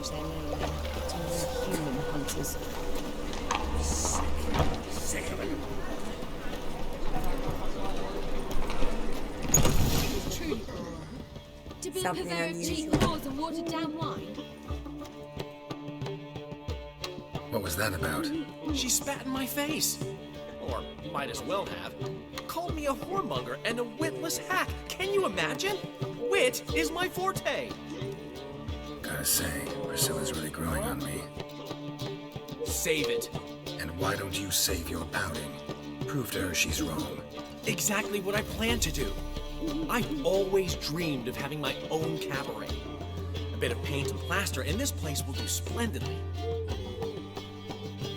change their name to more human hunters. Sick of it. Truly. To be a Something purveyor of cheap unusual. whores and watered down wine. What was that about? She spat in my face. Or might as well have. Called me a whoremonger and a witless hack. Can you imagine? Wit is my forte. Gotta say, Priscilla's really growing on me. Save it. And why don't you save your pouting? Prove to her she's wrong. Exactly what I plan to do. I've always dreamed of having my own cabaret. A bit of paint and plaster, and this place will do splendidly.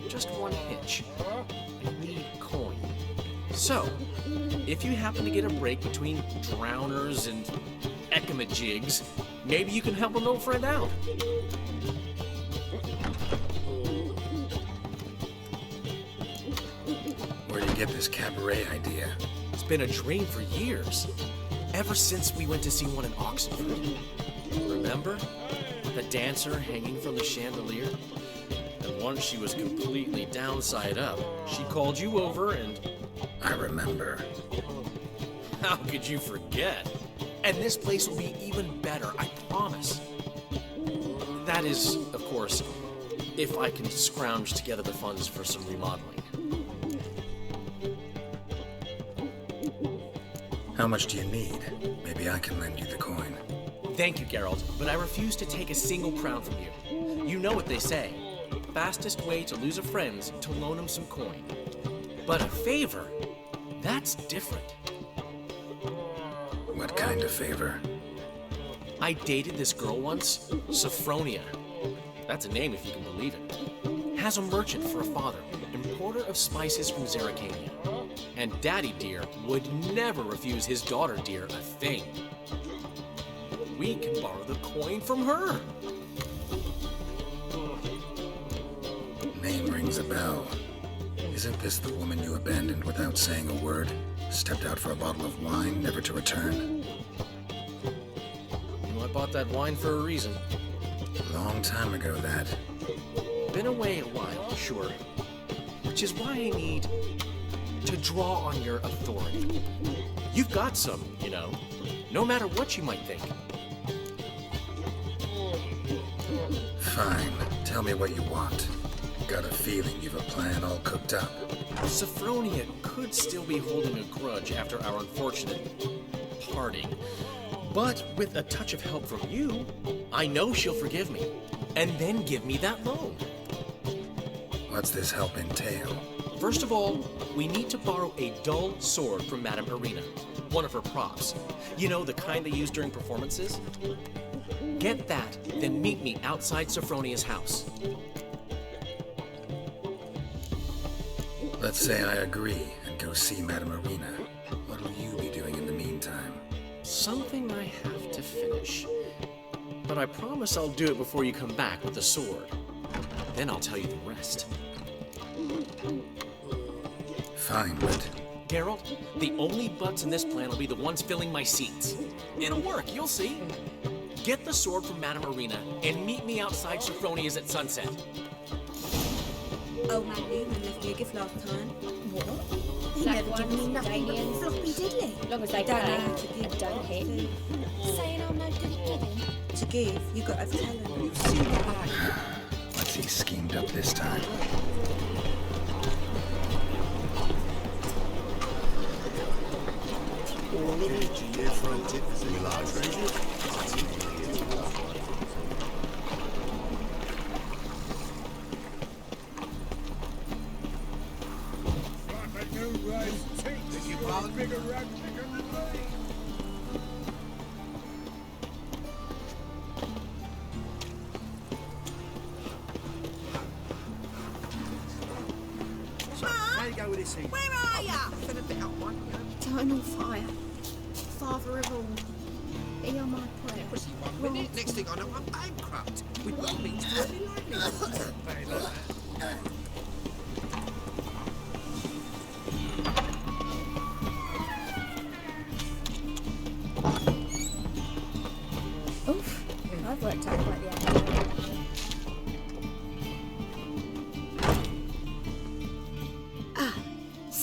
Just one hitch. I need coin. So, if you happen to get a break between drowners and ecamajigs, maybe you can help an old friend out. Where'd you get this cabaret idea? It's been a dream for years. Ever since we went to see one in Oxenford. Remember? The dancer hanging from the chandelier? And once she was completely downside up, she called you over and... I remember. How could you forget? And this place will be even better, I promise. That is, of course, if I can scrounge together the funds for some remodeling. How much do you need? Maybe I can lend you the coin. Thank you, Geralt, but I refuse to take a single crown from you. You know what they say. Fastest way to lose a friend's to loan him some coin. But a favor? That's different. What kind of favor? I dated this girl once, Sophronia. That's a name if you can believe it. Has a merchant for a father, importer of spices from Zerrikania. And Daddy Dear would never refuse his daughter Dear a thing. We can borrow the coin from her. Name rings a bell. Isn't this the woman you abandoned without saying a word? Stepped out for a bottle of wine, never to return? You know, I bought that wine for a reason. Long time ago, that. Been away a while, sure. Which is why I need to draw on your authority. You've got some, you know, no matter what you might think. Fine. Tell me what you want. Got a feeling you've a plan all cooked up. Sophronia could still be holding a grudge after our unfortunate parting. But with a touch of help from you, I know she'll forgive me. And then give me that loan. What's this help entail? First of all, we need to borrow a dull sword from Madame Irina, one of her props. You know, the kind they use during performances? Get that, then meet me outside Sophronia's house. Let's say I agree and go see Madame Irina. What'll you be doing in the meantime? Something I have to finish. But I promise I'll do it before you come back with the sword. Then I'll tell you the rest. Fine, but... Geralt, the only butts in this plan will be the ones filling my seats. It'll work, you'll see. Get the sword from Madame Irina and meet me outside Sophronia's at sunset. Old man Newman left me a gift last time. What? He Black never given me ones, nothing but Danians. floppy diddly. Long as they Don't pay know how to give, don't hit. Saying I'm no good at giving. To give, you got to have talent. What's he schemed up this time? Where are ya? For the bit up one. Eternal fire. Father of all. Hear my prayer. One minute, next thing I know, I'm bankrupt. With what means to early livelihood. Oof. I've worked out quite the idea.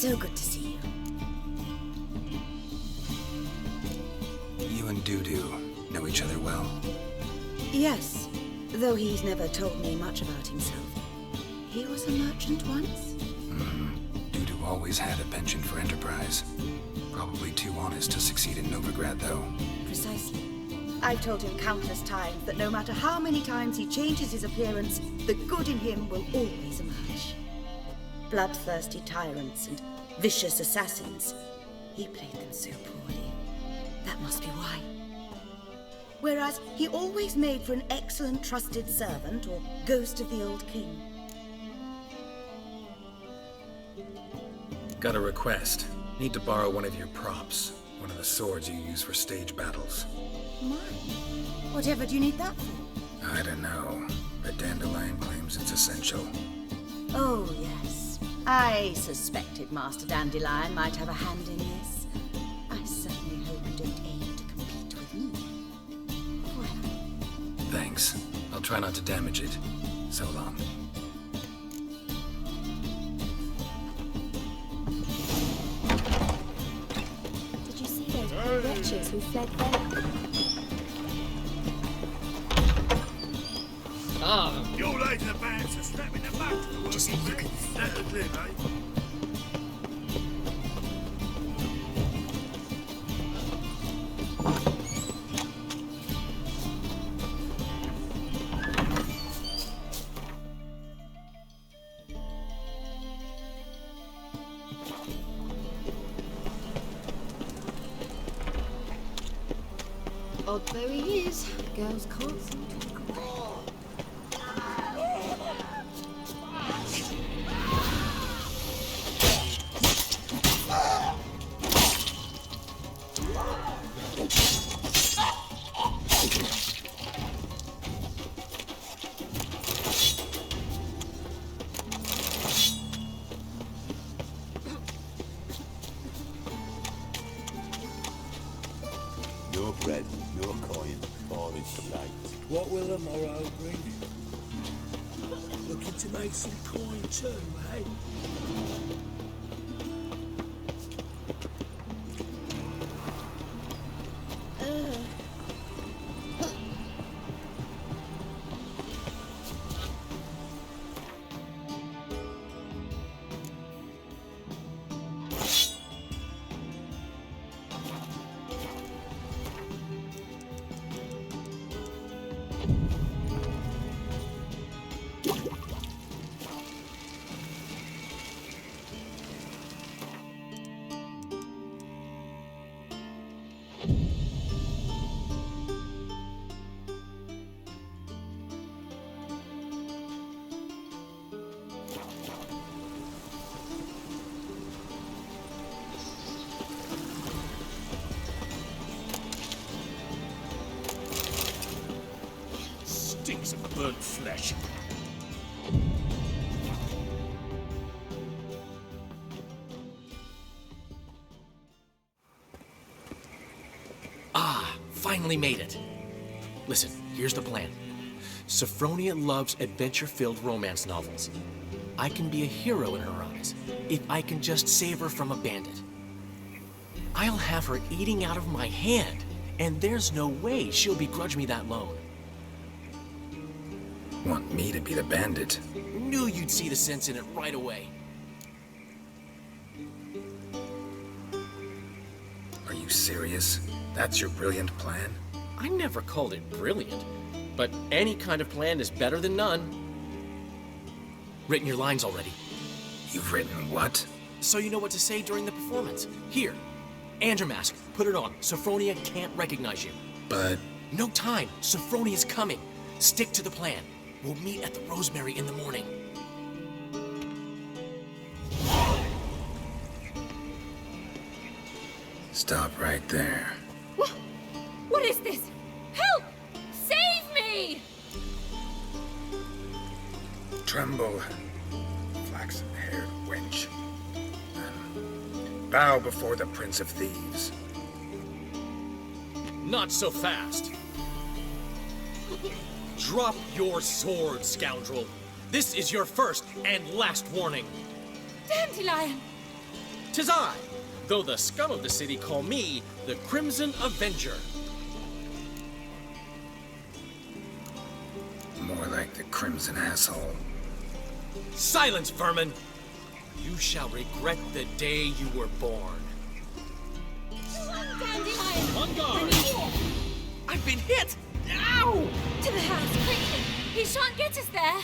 So good to see you. You and Dudu know each other well. Yes, though he's never told me much about himself. He was a merchant once? Dudu always had a penchant for enterprise. Probably too honest to succeed in Novigrad, though. Precisely. I've told him countless times that no matter how many times he changes his appearance, the good in him will always emerge. Bloodthirsty tyrants and vicious assassins. He played them so poorly. That must be why. Whereas he always made for an excellent trusted servant or ghost of the old king. Got a request. Need to borrow one of your props. One of the swords you use for stage battles. Mine? Whatever do you need that for? I don't know, but Dandelion claims it's essential. Oh, yes. I suspected Master Dandelion might have a hand in this. I certainly hope you don't aim to compete with me. Well, Thanks. I'll try not to damage it. So long. Did you see those wretches who fled there? You're late in the band, so strap in the back. Just look at the That'll do, eh? Odd though he is, girls can't seem to agree. Your bread, your coin, or is shite. What will the morrow bring? Looking to make some coin too, eh? Stinks of burnt flesh. Finally made it. Listen, here's the plan. Sophronia loves adventure-filled romance novels. I can be a hero in her eyes if I can just save her from a bandit. I'll have her eating out of my hand, and there's no way she'll begrudge me that loan. Want me to be the bandit? Knew you'd see the sense in it right away. Are you serious? That's your brilliant plan? I never called it brilliant, but any kind of plan is better than none. Written your lines already, You've written what? so you know what to say during the performance. Here, and your mask. Put it on. Sophronia can't recognize you. But No time. Sophronia's coming. Stick to the plan. We'll meet at the Rosemary in the morning. stop right there. What is this? Help! Save me! Tremble, flaxen-haired wench. Bow before the Prince of Thieves. Not so fast. Drop your sword, scoundrel. This is your first and last warning. Dandelion! 'Tis I, though the scum of the city call me the Crimson Avenger. More like the Crimson Asshole. Silence, vermin! You shall regret the day you were born. Dandelion! On guard! Bring I've been hit! Ow! to the house, quickly! He shan't get us there!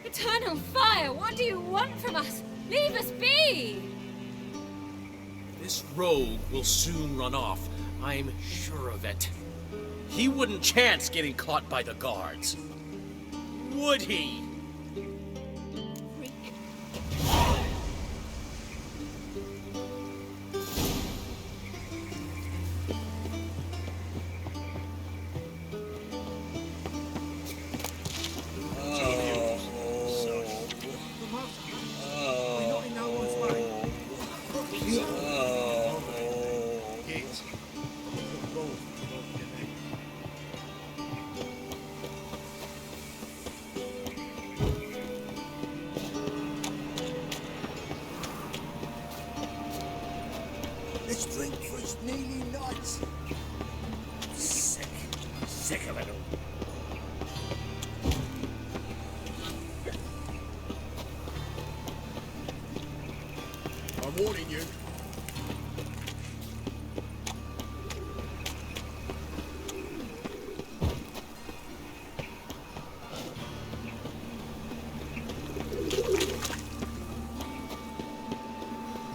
Eternal fire, what do you want from us? Leave us be! This rogue will soon run off. I'm sure of it. He wouldn't chance getting caught by the guards. Would he? We're not in no one's way. Yes. This drink was nearly nice. Sick of it all. I'm warning you.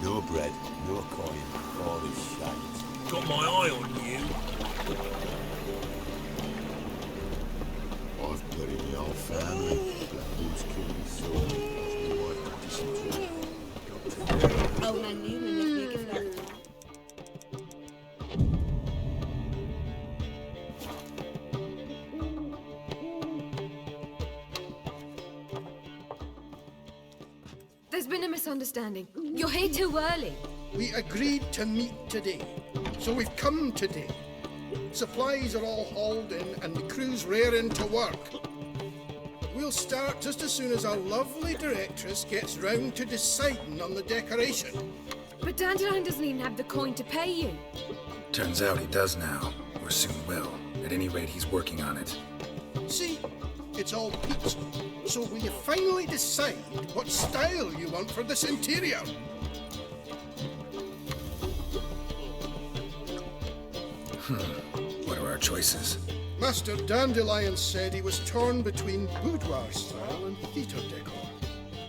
No bread, no coin, all this shite. Got my eye on you. I've buried the whole family. Black Wolf's killed his soul. Lost my wife to dysentery. Old man Newman left me a gift last time. There's been a misunderstanding. You're here too early. We agreed to meet today, so we've come today. Supplies are all hauled in and the crew's raring to work. We'll start just as soon as our lovely directress gets round to deciding on the decoration. But Dandelion doesn't even have the coin to pay you. Turns out he does now, or soon will. At any rate, he's working on it. See, it's all peachy. So will you finally decide what style you want for this interior? What are our choices? Master Dandelion said he was torn between boudoir style and theatre decor.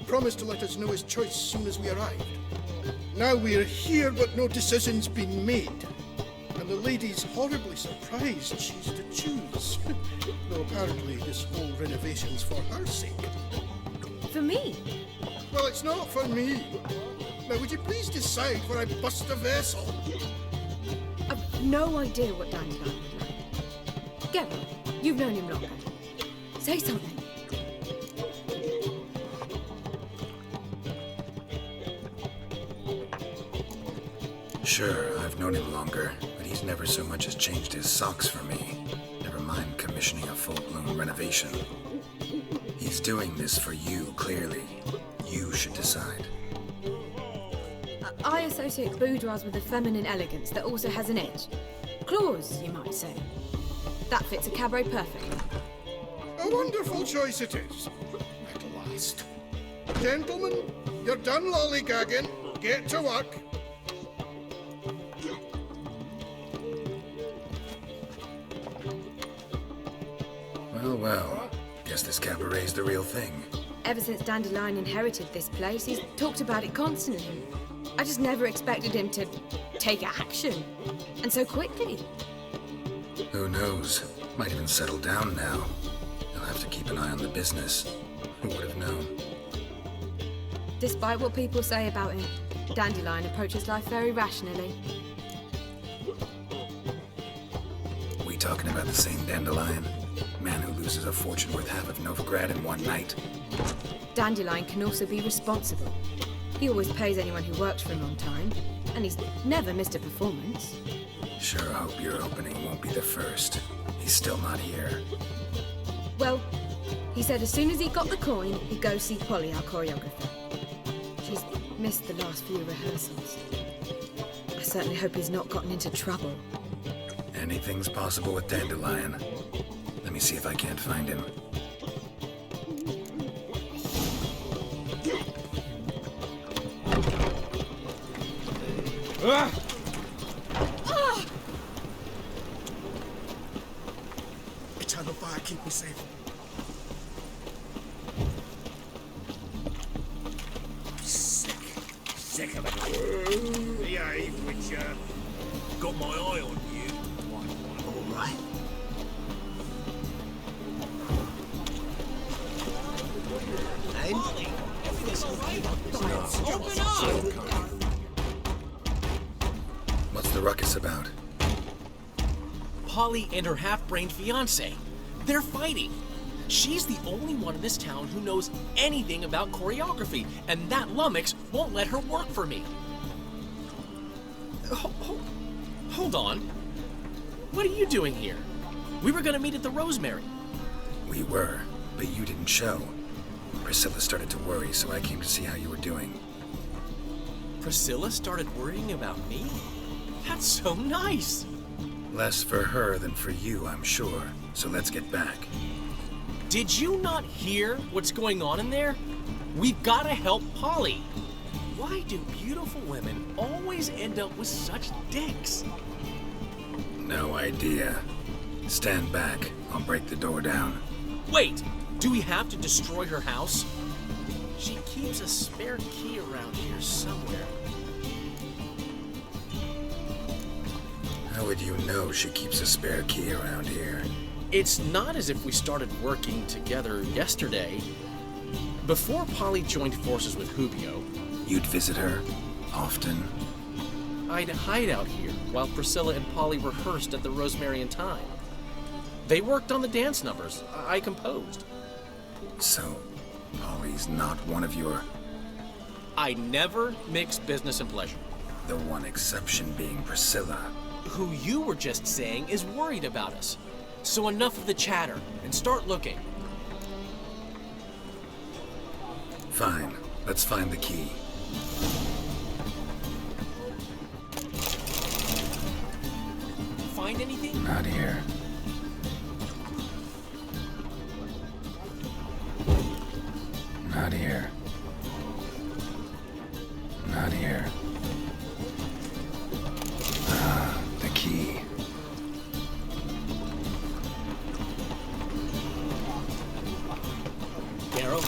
Promised to let us know his choice soon as we arrived. Now we're here, but no decision's been made. And the lady's horribly surprised she's to choose. Though apparently this whole renovation's for her sake. For me? Well, it's not for me. Now, would you please decide where I bust a vessel? I've no idea what Dandelion would like. Geralt, you've known him longer. Say something. Sure, I've known him longer, but he's never so much as changed his socks for me. Never mind commissioning a full-blown renovation. He's doing this for you, clearly. You should decide. I associate boudoirs with a feminine elegance that also has an edge. Claws, you might say. That fits a cabaret perfectly. A wonderful choice it is. At last. Gentlemen, you're done lollygagging. Get to work. Well, guess this cabaret's the real thing. Ever since Dandelion inherited this place, he's talked about it constantly. I just never expected him to take action. And so quickly. Who knows? Might even settle down now. He'll have to keep an eye on the business. Who would have known? Despite what people say about him, Dandelion approaches life very rationally. We talking about the same Dandelion? Man who loses a fortune worth half of Novigrad in one night? Dandelion can also be responsible. He always pays anyone who works for him on time, and he's never missed a performance. Sure hope your opening won't be the first. He's still not here. Well, he said as soon as he got the coin, he'd go see Polly, our choreographer. She's Missed the last few rehearsals. I certainly hope he's not gotten into trouble. Anything's possible with Dandelion. Let me see if I can't find him. Eternal fire, keep me safe. Sick of it. Behave, Witcher. Got my eye on you. All right. What's the ruckus about? Polly and her half-brained fiancé. They're fighting. She's the only one in this town who knows anything about choreography, and that lummox won't let her work for me. Hold on. What are you doing here? We were gonna meet at the Rosemary. We were, but you didn't show. Priscilla started to worry, so I came to see how you were doing. Priscilla started worrying about me? That's so nice. Less for her than for you, I'm sure. So let's get back. Did you not hear what's going on in there? We've got to help Polly. Why do beautiful women always end up with such dicks? No idea. Stand back. I'll break the door down. Wait! Do we have to destroy her house? She keeps a spare key around here somewhere. How would you know she keeps a spare key around here? It's not as if we started working together yesterday. Before Polly joined forces with Hubio, You'd visit her? Often? I'd hide out here while Priscilla and Polly rehearsed at the Rosemary and Thyme. They worked on the dance numbers I composed. So, Polly's not one of your... I never mix business and pleasure. The one exception being Priscilla. Who you were just saying is worried about us. So enough of the chatter, and start looking. Fine. Let's find the key. Find anything? Not here. Not here. Not here. Ah, the key. Darrow?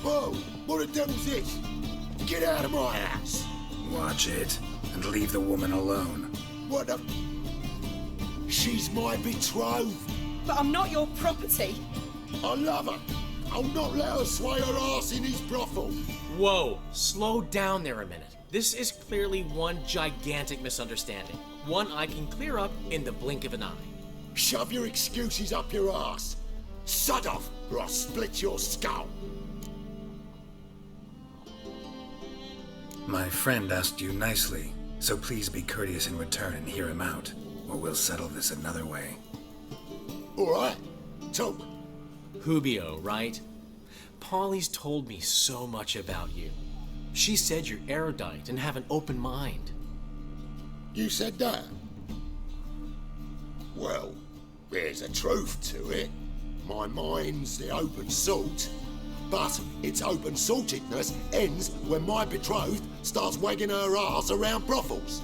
Whoa! What the devil's this? Get out of my house! Watch it, and leave the woman alone. What the... She's my betrothed. But I'm not your property. I love her. I'll not let her sway her ass in his brothel. Whoa, slow down there a minute. This is clearly one gigantic misunderstanding. One I can clear up in the blink of an eye. Shove your excuses up your ass. Sod off, or I'll split your skull. My friend asked you nicely, so please be courteous in return and hear him out, or we'll settle this another way. All right, talk. Hubio, right? Polly's told me so much about you. She said you're erudite and have an open mind. You said that? Well, there's a truth to it. My mind's the open salt. But its open-saltedness ends when my betrothed starts wagging her ass around brothels.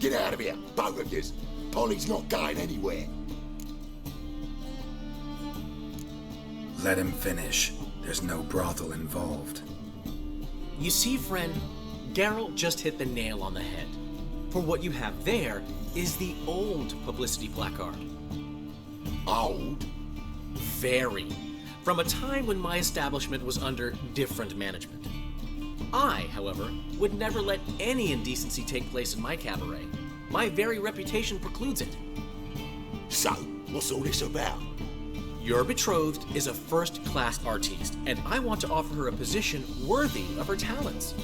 Get out of here, both of yous. Polly's not going anywhere. Let him finish. There's no brothel involved. You see, friend, Geralt just hit the nail on the head. For what you have there is the old publicity placard. Old? Very. From a time when my establishment was under different management. I, however, would never let any indecency take place in my cabaret. My very reputation precludes it. So, what's all this about? Your betrothed is a first-class artiste, and I want to offer her a position worthy of her talents.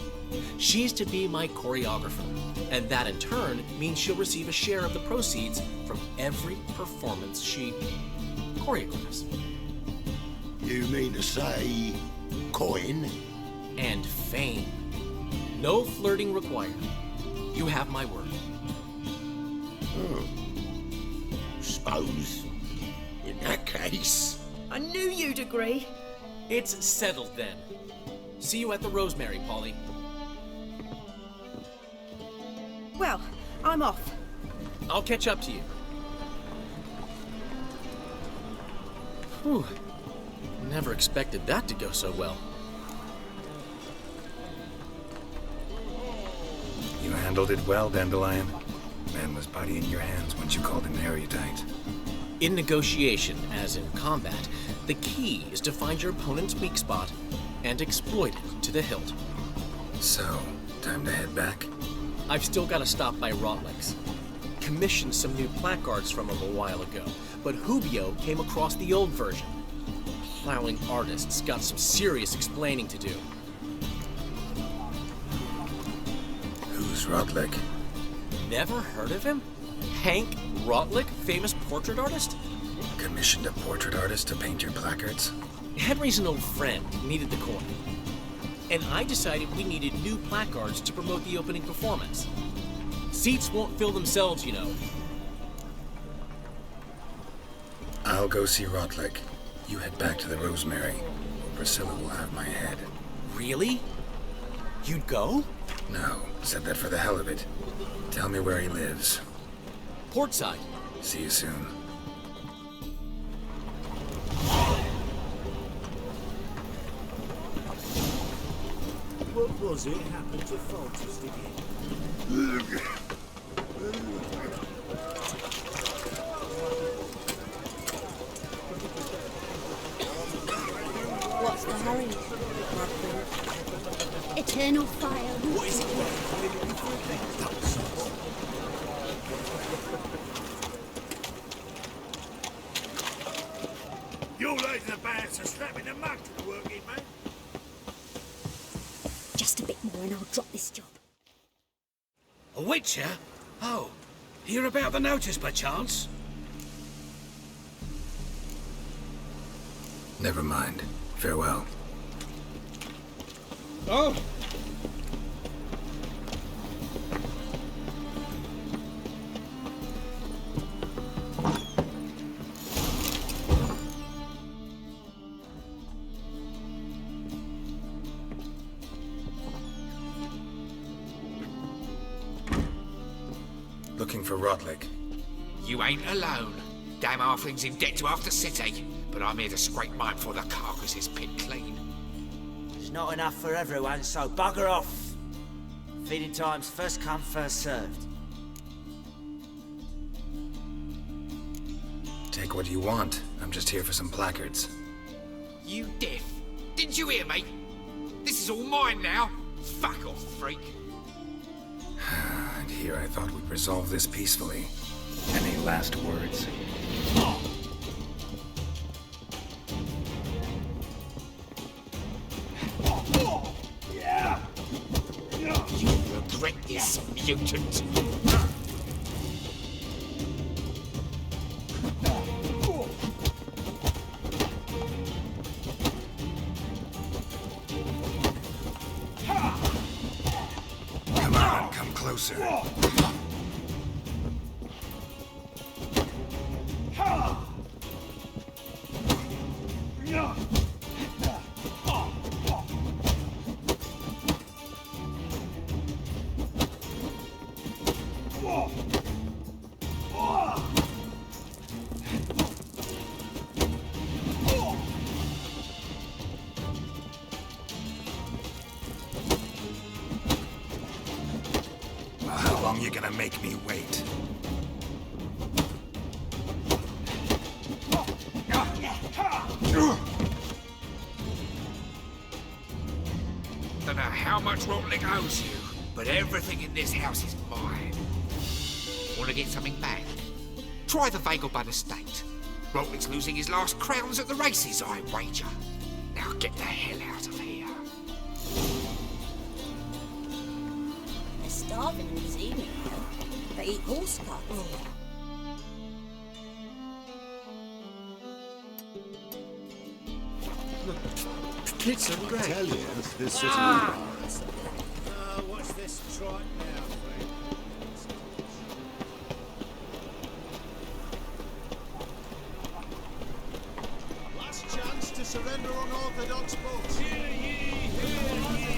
She's to be my choreographer, and that in turn means she'll receive a share of the proceeds from every performance she choreographs. You mean to say coin? And fame. No flirting required. You have my word. Suppose, in that case... I knew you'd agree. It's settled then. See you at the Rosemary, Polly. Well, I'm off. I'll catch up to you. Whew. Never expected that to go so well. You handled it well, Dandelion. Man was body in your hands once you called him erudite. In negotiation, as in combat, the key is to find your opponent's weak spot and exploit it to the hilt. So, time to head back? I've still got to stop by Rotlick's. Commissioned some new placards from him a while ago, but Hubio came across the old version. Plowing artists got some serious explaining to do. Who's Rotlick? Never heard of him? Hank Rotlick, famous portrait artist? Commissioned a portrait artist to paint your placards? Henry's an old friend, needed the coin. And I decided we needed new placards to promote the opening performance. Seats won't fill themselves, you know. I'll go see Rotlick. You head back to the Rosemary, or Priscilla will have my head. Really? You'd go? No, said that for the hell of it. Tell me where he lives. Portside. See you soon. What was it happened to Folters, did it? What's the hurry? Eternal fire. What is it? You're like the bands are slapping the mug to the working man. Just a bit more and I'll drop this job. A witcher? Oh, hear about the notice by chance? Never mind. Farewell. Oh! Looking for Rotlick. You ain't alone. Damn halfling's in debt to half the city, but I'm here to scrape mine before the carcass is picked clean. There's not enough for everyone, so bugger off. Feeding time's first come, first served. Take what you want. I'm just here for some placards. You deaf? Didn't you hear me? This is all mine now. Fuck off, freak. And here I thought we'd resolve this peacefully. Any last words? You regret this, mutant. Come on, come closer. How long you gonna make me wait? Don't know how much Rotlick owes you, but everything in this house is mine. Want to get something back? Try the Vagelbud estate. Rotlick's losing his last crowns at the races, I wager. Now get the hell out of here. They're starving in this evening. They eat horse cuts. It's so great. Tell you, this is What's this trot now, Frank? Last chance to surrender unorthodox boats. Hear ye, hear ye.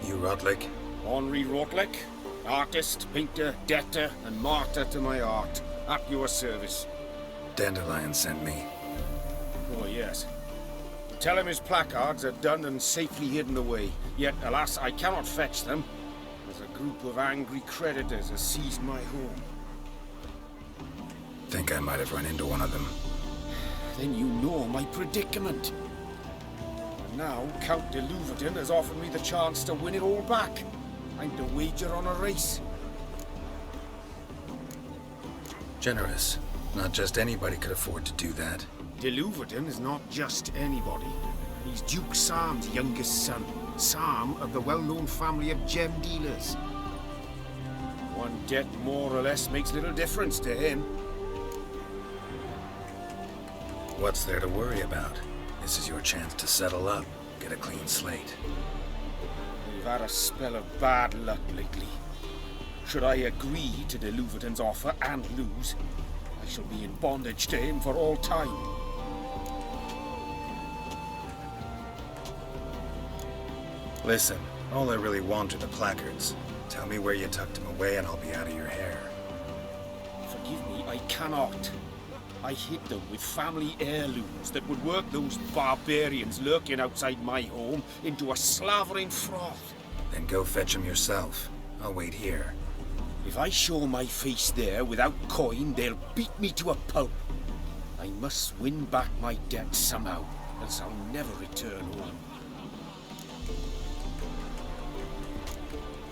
You Rotlick? Henri Rotlick, artist, painter, debtor, and martyr to my art. At your service. Dandelion sent me. Oh, yes. Tell him his placards are done and safely hidden away. Yet, alas, I cannot fetch them, as a group of angry creditors has seized my home. Think I might have run into one of them. Then you know my predicament. And now, Count de Louverton has offered me the chance to win it all back. I'm to wager on a race. Generous. Not just anybody could afford to do that. De Louverton is not just anybody. He's Duke Sam's youngest son. Sam of the well-known family of gem dealers. One debt more or less makes little difference to him. What's there to worry about? This is your chance to settle up, get a clean slate. We've had a spell of bad luck lately. Should I agree to de Louverton's offer and lose, I shall be in bondage to him for all time. Listen, all I really want are the placards. Tell me where you tucked them away and I'll be out of your hair. Forgive me, I cannot. I hid them with family heirlooms that would work those barbarians lurking outside my home into a slavering froth. Then go fetch them yourself. I'll wait here. If I show my face there without coin, they'll beat me to a pulp. I must win back my debt somehow, else I'll never return home.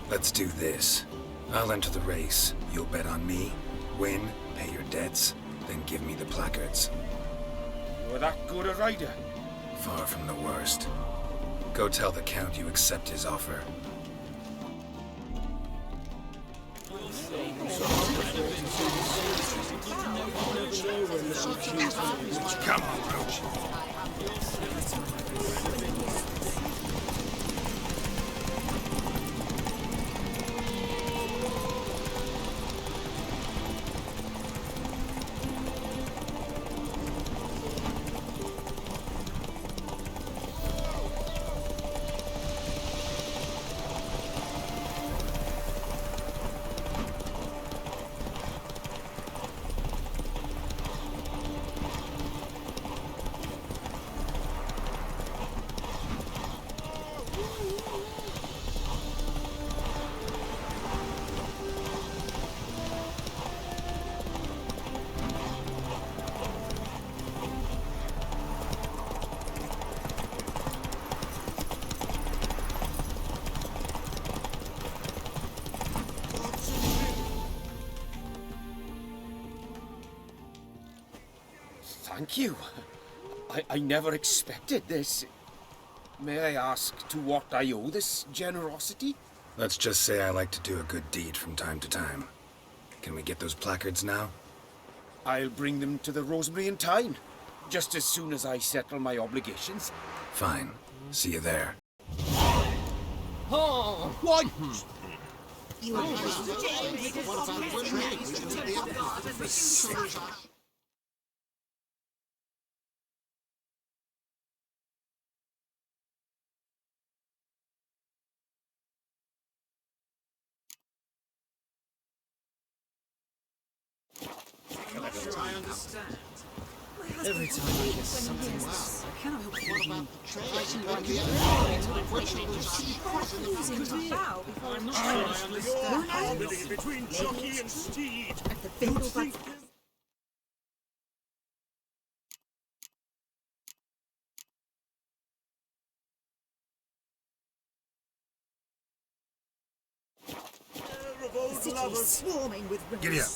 Let's do this. I'll enter the race. You'll bet on me, win, pay your debts, then give me the placards. You're that good a rider? Far from the worst. Go tell the Count you accept his offer. Come on, Roach. Thank you. I never expected this. May I ask to what I owe this generosity? Let's just say I like to do a good deed from time to time. Can we get those placards now? I'll bring them to the Rosemary in time, just as soon as I settle my obligations. Fine. See you there. Oh, what? You are I understand. Every time I hear something else, I cannot help thinking. Between jockey and steed. city is swarming with Giddy up.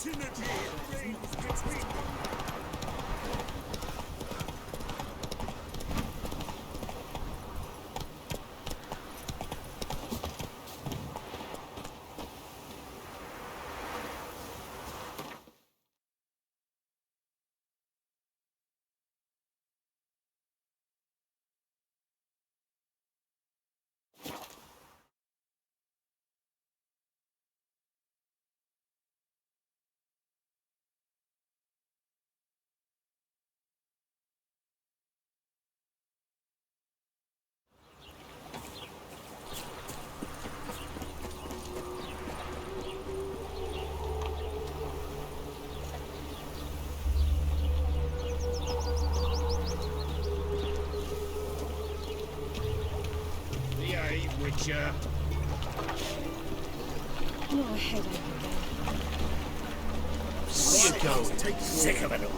Witcher. Oh, a headache again. Where you going? Sick of it all.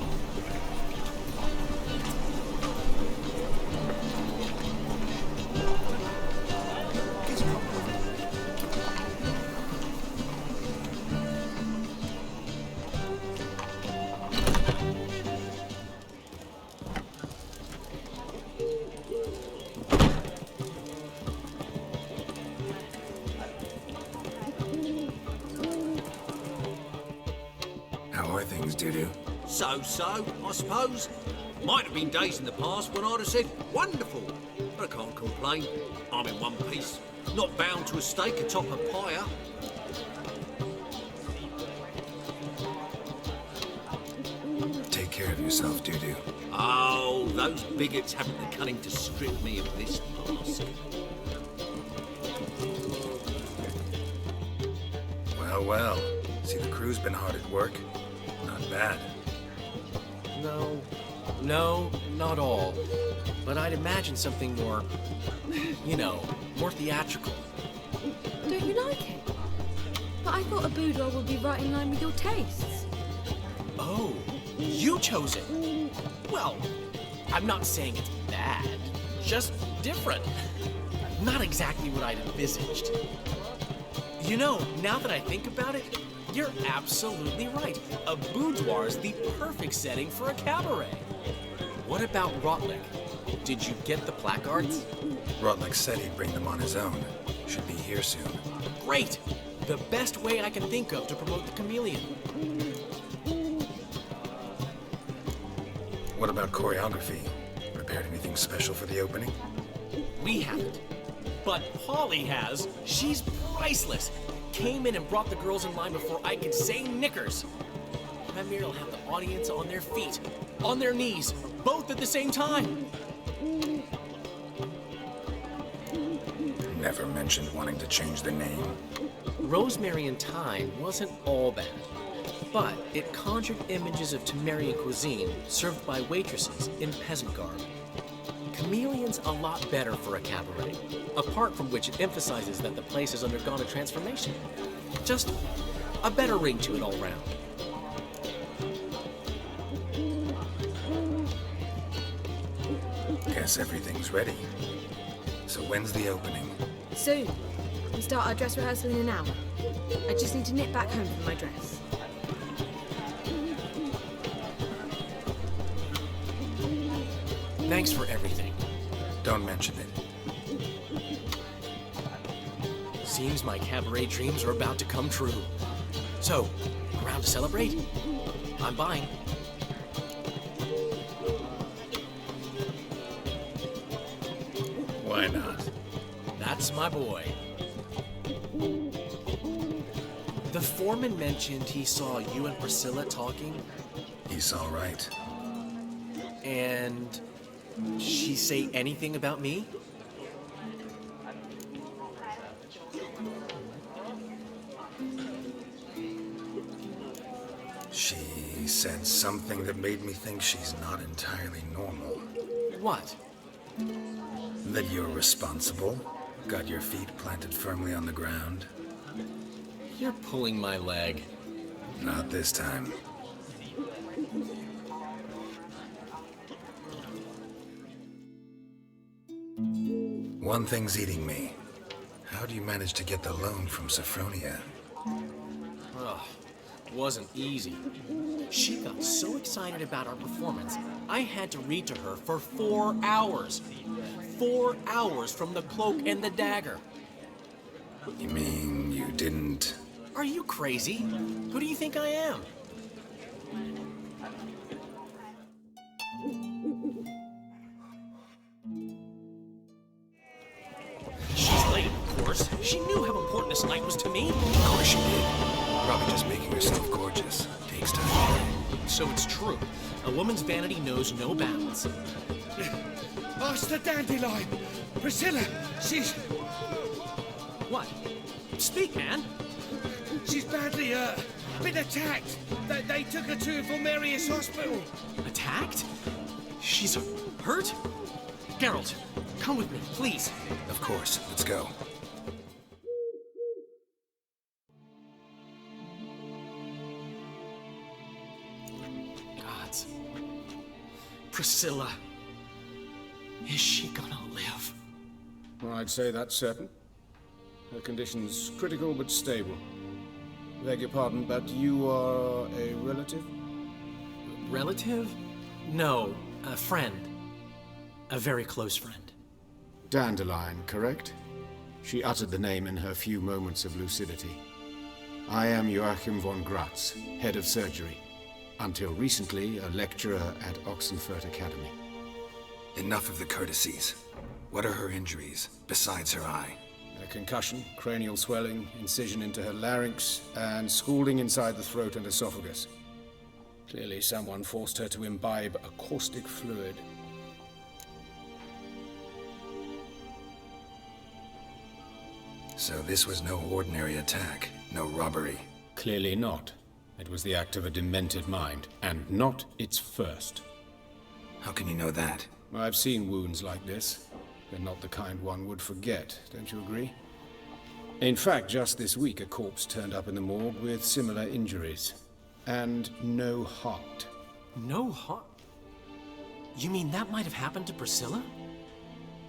So, I suppose. Might have been days in the past when I'd have said, wonderful. But I can't complain. I'm in one piece. Not bound to a stake atop a pyre. Take care of yourself, Dudu. Oh, those bigots haven't the cunning to strip me of this mask. Well. See, the crew's been hard at work. Not bad. No, not all. But I'd imagine something more, more theatrical. Don't you like it? But I thought a boudoir would be right in line with your tastes. Oh, you chose it. Well, I'm not saying it's bad, just different. Not exactly what I'd envisaged. Now that I think about it, you're absolutely right. A boudoir's the perfect setting for a cabaret. What about Rotlick? Did you get the placards? Rotlick said he'd bring them on his own. Should be here soon. Great! The best way I can think of to promote the chameleon. What about choreography? Prepared anything special for the opening? We haven't. But Polly has. She's priceless. Came in and brought the girls in line before I could say knickers. Premier will have the audience on their feet, on their knees, both at the same time. Never mentioned wanting to change the name. Rosemary and Thyme wasn't all bad, but it conjured images of Temerian cuisine served by waitresses in peasant garb. Chameleon's a lot better for a cabaret, apart from which it emphasizes that the place has undergone a transformation. Just a better ring to it all round. Guess everything's ready. So when's the opening? Soon. We start our dress rehearsal in an hour. I just need to nip back home for my dress. Thanks for everything. Don't mention it. Seems my cabaret dreams are about to come true. So, around to celebrate? I'm buying. Why not? That's my boy. The foreman mentioned he saw you and Priscilla talking. He saw right. And she say anything about me? She said something that made me think she's not entirely normal. What? That you're responsible, got your feet planted firmly on the ground. You're pulling my leg. Not this time. One thing's eating me. How do you manage to get the loan from Sophronia? Ugh, wasn't easy. She got so excited about our performance, I had to read to her for 4 hours. 4 hours from the cloak and the dagger. You mean you didn't? Are you crazy? Who do you think I am? She's late, of course. She knew how important this night was to me. Of course she did. Probably just making herself gorgeous. Takes time. So it's true. A woman's vanity knows no bounds. Master Dandelion! Priscilla, she's... What? Speak, man. She's badly, been attacked. They took her to Vulmerius Hospital. Attacked? She's hurt? Geralt, come with me, please. Of course. Let's go. Gods. Priscilla. Is she gonna live? Well, I'd say that's certain. Her condition's critical but stable. Beg your pardon, but you are a relative? Relative? No, a friend. A very close friend. Dandelion, correct? She uttered the name in her few moments of lucidity. I am Joachim von Gratz, head of surgery. Until recently, a lecturer at Oxenfurt Academy. Enough of the courtesies. What are her injuries, besides her eye? A concussion, cranial swelling, incision into her larynx, and scalding inside the throat and esophagus. Clearly someone forced her to imbibe a caustic fluid. So this was no ordinary attack, no robbery. Clearly not. It was the act of a demented mind, and not its first. How can you know that? I've seen wounds like this. They're not the kind one would forget, don't you agree? In fact, just this week a corpse turned up in the morgue with similar injuries. And no heart. No heart? You mean that might have happened to Priscilla?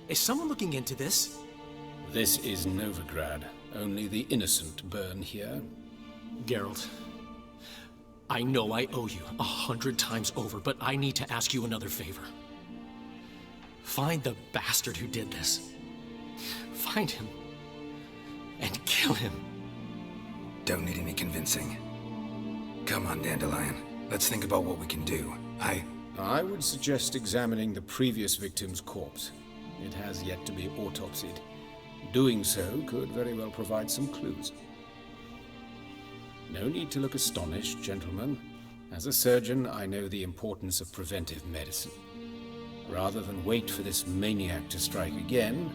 Is someone looking into this? This is Novigrad. Only the innocent burn here. Geralt, I know I owe you 100 times over, but I need to ask you another favor. Find the bastard who did this. Find him. And kill him. Don't need any convincing. Come on, Dandelion. Let's think about what we can do. I would suggest examining the previous victim's corpse. It has yet to be autopsied. Doing so could very well provide some clues. No need to look astonished, gentlemen. As a surgeon, I know the importance of preventive medicine. Rather than wait for this maniac to strike again,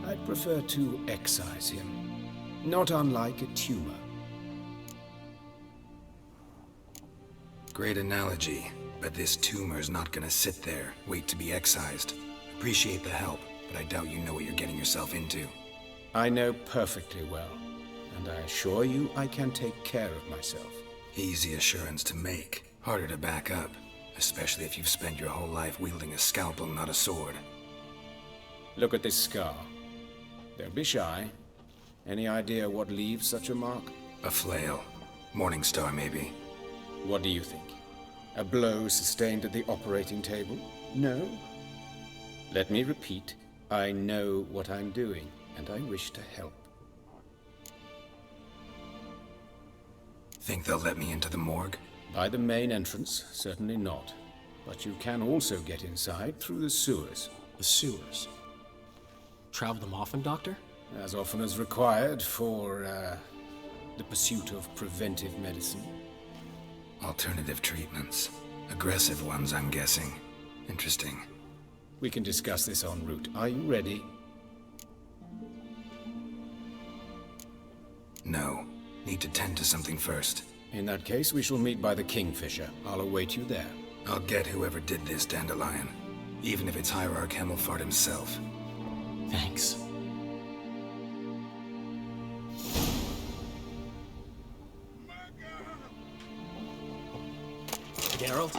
I'd prefer to excise him. Not unlike a tumor. Great analogy, but this tumor's not gonna sit there, wait to be excised. Appreciate the help, but I doubt you know what you're getting yourself into. I know perfectly well, and I assure you I can take care of myself. Easy assurance to make, harder to back up, especially if you've spent your whole life wielding a scalpel, not a sword. Look at this scar. Don't be shy. Any idea what leaves such a mark? A flail. Morningstar, maybe. What do you think? A blow sustained at the operating table? No? Let me repeat. I know what I'm doing, and I wish to help. Think they'll let me into the morgue? By the main entrance, certainly not. But you can also get inside through the sewers. The sewers? Travel them often, Doctor? As often as required for, the pursuit of preventive medicine. Alternative treatments. Aggressive ones, I'm guessing. Interesting. We can discuss this en route. Are you ready? No. Need to tend to something first. In that case, we shall meet by the Kingfisher. I'll await you there. I'll get whoever did this, Dandelion. Even if it's Hierarch Hemmelfart himself. Thanks. Geralt?